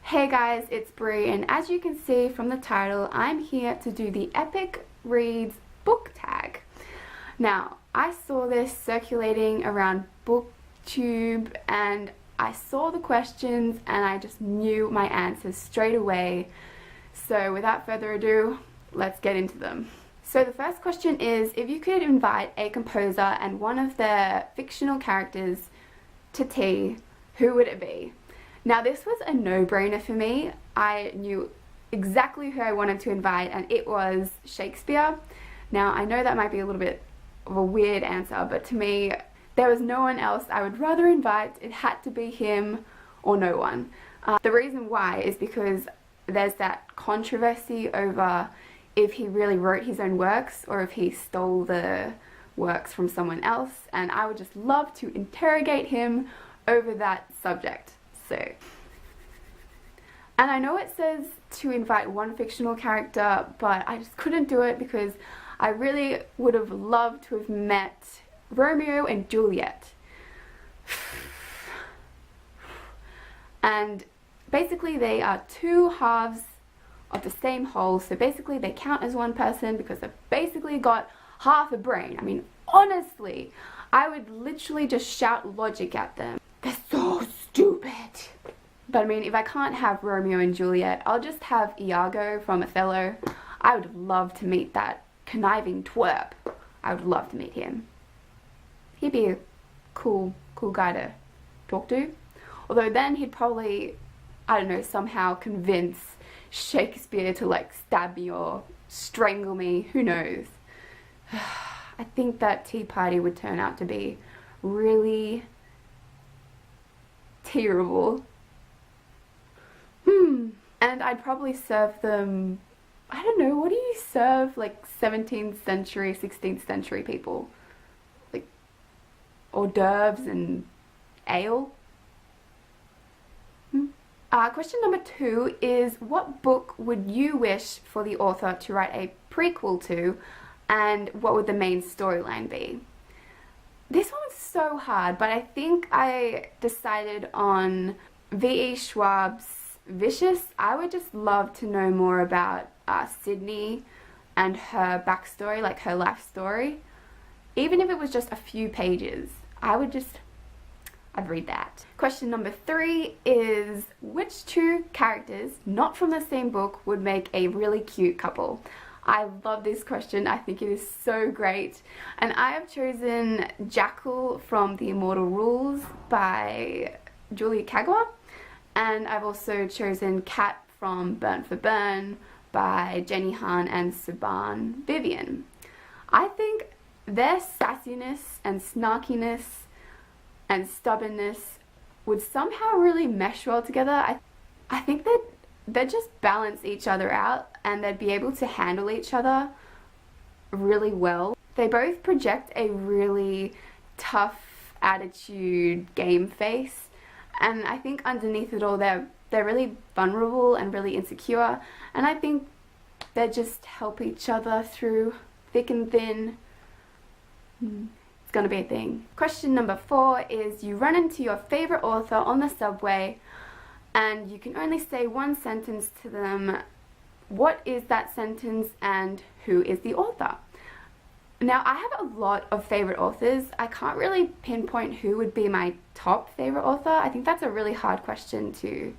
Hey guys, it's Brie, and as you can see from the title, I'm here to do the Epic Reads book tag. Now, I saw this circulating around BookTube and I saw the questions and I just knew my answers straight away. So without further ado, let's get into them. So the first question is, if you could invite a composer and one of their fictional characters to tea, who would it be? Now this was a no-brainer for me. I knew exactly who I wanted to invite and it was Shakespeare. Now I know that might be a little bit of a weird answer, but to me there was no one else I would rather invite. It had to be him or no one. The reason why is because there's that controversy over if he really wrote his own works or if he stole the works from someone else, and I would just love to interrogate him over that subject. And I know it says to invite one fictional character, but I just couldn't do it because I really would have loved to have met Romeo and Juliet. And basically they are two halves of the same whole, so basically they count as one person because they've basically got half a brain. I mean, honestly, I would literally just shout logic at them. They're so stupid. But I mean, if I can't have Romeo and Juliet, I'll just have Iago from Othello. I would love to meet that conniving twerp. I would love to meet him. He'd be a cool guy to talk to. Although then he'd probably, I don't know, somehow convince Shakespeare to like stab me or strangle me. Who knows? I think that tea party would turn out to be really terrible. And I'd probably serve them, I don't know, what do you serve like 17th century, 16th century people? Like hors d'oeuvres and ale? Question number 2 is, what book would you wish for the author to write a prequel to, and what would the main storyline be? This one's so hard, but I think I decided on V.E. Schwab's Vicious. I would just love to know more about Sydney and her backstory, like her life story. Even if it was just a few pages, I'd read that. Question number 3 is, which two characters, not from the same book, would make a really cute couple? I love this question. I think it is so great. And I have chosen Jackal from The Immortal Rules by Julia Kagawa. And I've also chosen Kat from Burn for Burn by Jenny Han and Saban Vivian. I think their sassiness and snarkiness and stubbornness would somehow really mesh well together. I think that they'd just balance each other out and they'd be able to handle each other really well. They both project a really tough attitude, game face, and I think underneath it all they're really vulnerable and really insecure, and I think they just help each other through thick and thin. It's gonna be a thing. Question number 4 is, you run into your favorite author on the subway and you can only say one sentence to them. What is that sentence and who is the author? Now, I have a lot of favorite authors. I can't really pinpoint who would be my top favorite author. I think that's a really hard question to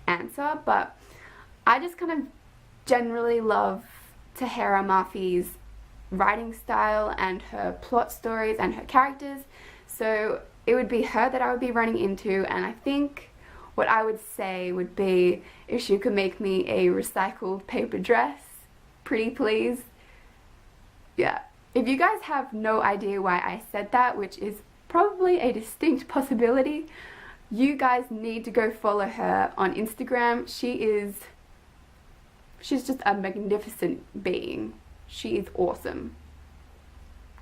answer, but I just kind of generally love Tahereh Mafi's writing style and her plot stories and her characters. So it would be her that I would be running into, and I think what I would say would be, if she could make me a recycled paper dress, pretty please. Yeah. If you guys have no idea why I said that, which is probably a distinct possibility, you guys need to go follow her on Instagram. She's just a magnificent being. She is awesome.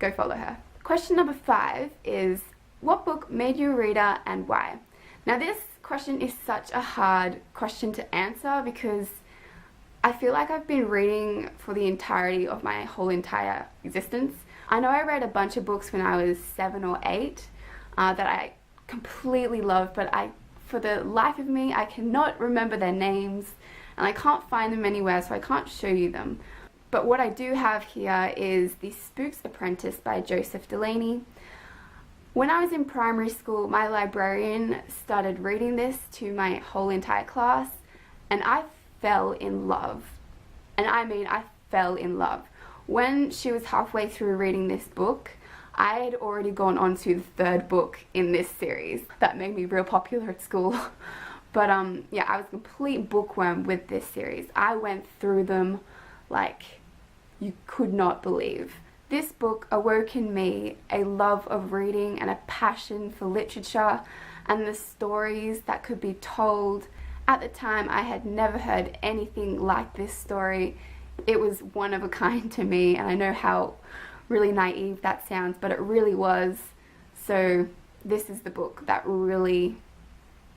Go follow her. Question number 5 is, what book made you a reader and why? Now this question is such a hard question to answer because I feel like I've been reading for the entirety of my whole entire existence. I know I read a bunch of books when I was 7 or 8 that I completely loved, but I for the life of me, I cannot remember their names and I can't find them anywhere, so I can't show you them. But what I do have here is The Spook's Apprentice by Joseph Delaney. When I was in primary school, my librarian started reading this to my whole entire class, and I fell in love. And I mean, I fell in love. When she was halfway through reading this book, I had already gone on to the 3rd book in this series. That made me real popular at school. But yeah, I was a complete bookworm with this series. I went through them like you could not believe. This book awoke in me a love of reading and a passion for literature and the stories that could be told. At the time, I had never heard anything like this story. It was one of a kind to me, and I know how really naive that sounds, but it really was. So this is the book that really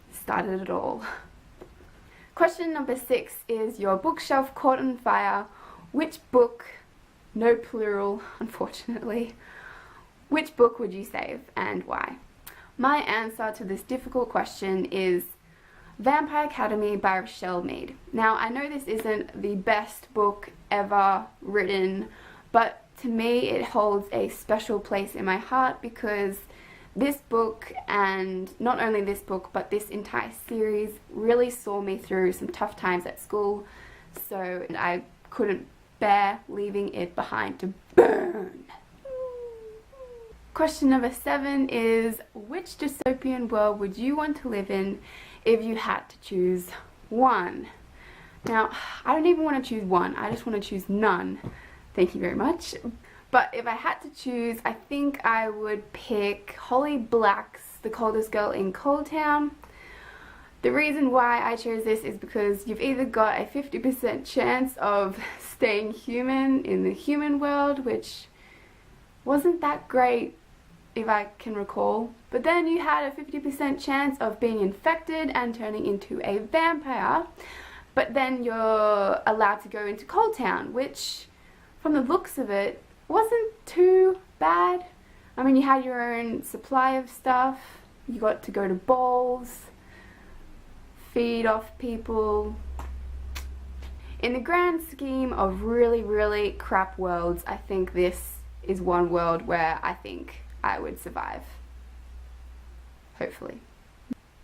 started it all. Question number 6 is your bookshelf caught on fire. Which book, no plural unfortunately, which book would you save and why? My answer to this difficult question is Vampire Academy by Rochelle Mead. Now, I know this isn't the best book ever written, but to me it holds a special place in my heart because this book, and not only this book but this entire series, really saw me through some tough times at school, so I couldn't bear leaving it behind to burn. Question number 7 is which dystopian world would you want to live in if you had to choose one? Now, I don't even want to choose one, I just want to choose none. Thank you very much. But if I had to choose, I think I would pick Holly Black's The Coldest Girl in Cold Town. The reason why I chose this is because you've either got a 50% chance of staying human in the human world, which wasn't that great if I can recall, but then you had a 50% chance of being infected and turning into a vampire, but then you're allowed to go into Cold Town, which from the looks of it wasn't too bad. I mean, you had your own supply of stuff, you got to go to balls, feed off people. In the grand scheme of really, really crap worlds, I think this is one world where I think I would survive. Hopefully.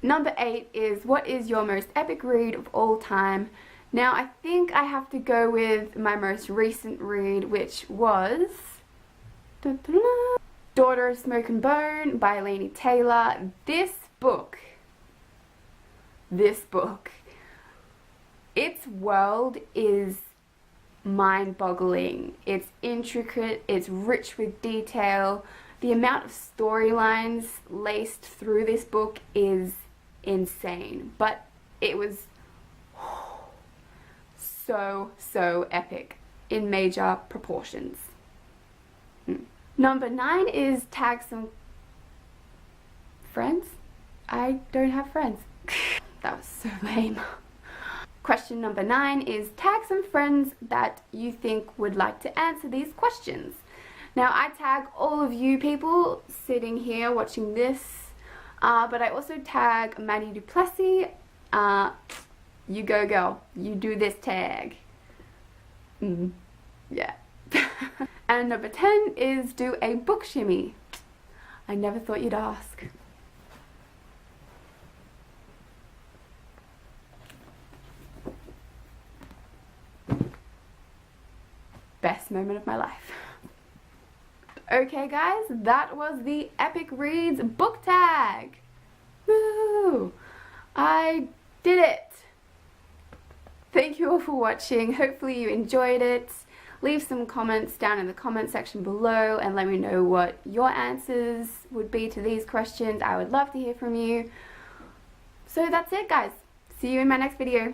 Number 8 is what is your most epic read of all time? Now, I think I have to go with my most recent read, which was Daughter of Smoke and Bone by Laini Taylor. This book, its world is mind-boggling. It's intricate, it's rich with detail. The amount of storylines laced through this book is insane, but it was so epic in major proportions. Number 9 is Tag Some Friends. I don't have friends. That was so lame. Question number 9 is tag some friends that you think would like to answer these questions. Now, I tag all of you people sitting here watching this, but I also tag Maddie Duplessis. You go girl, you do this tag. Yeah. And number 10 is do a book shimmy. I never thought you'd ask. Best moment of my life. Okay guys, that was the Epic Reads book tag. Woo! I did it! Thank you all for watching. Hopefully you enjoyed it. Leave some comments down in the comment section below and let me know what your answers would be to these questions. I would love to hear from you. So that's it guys. See you in my next video.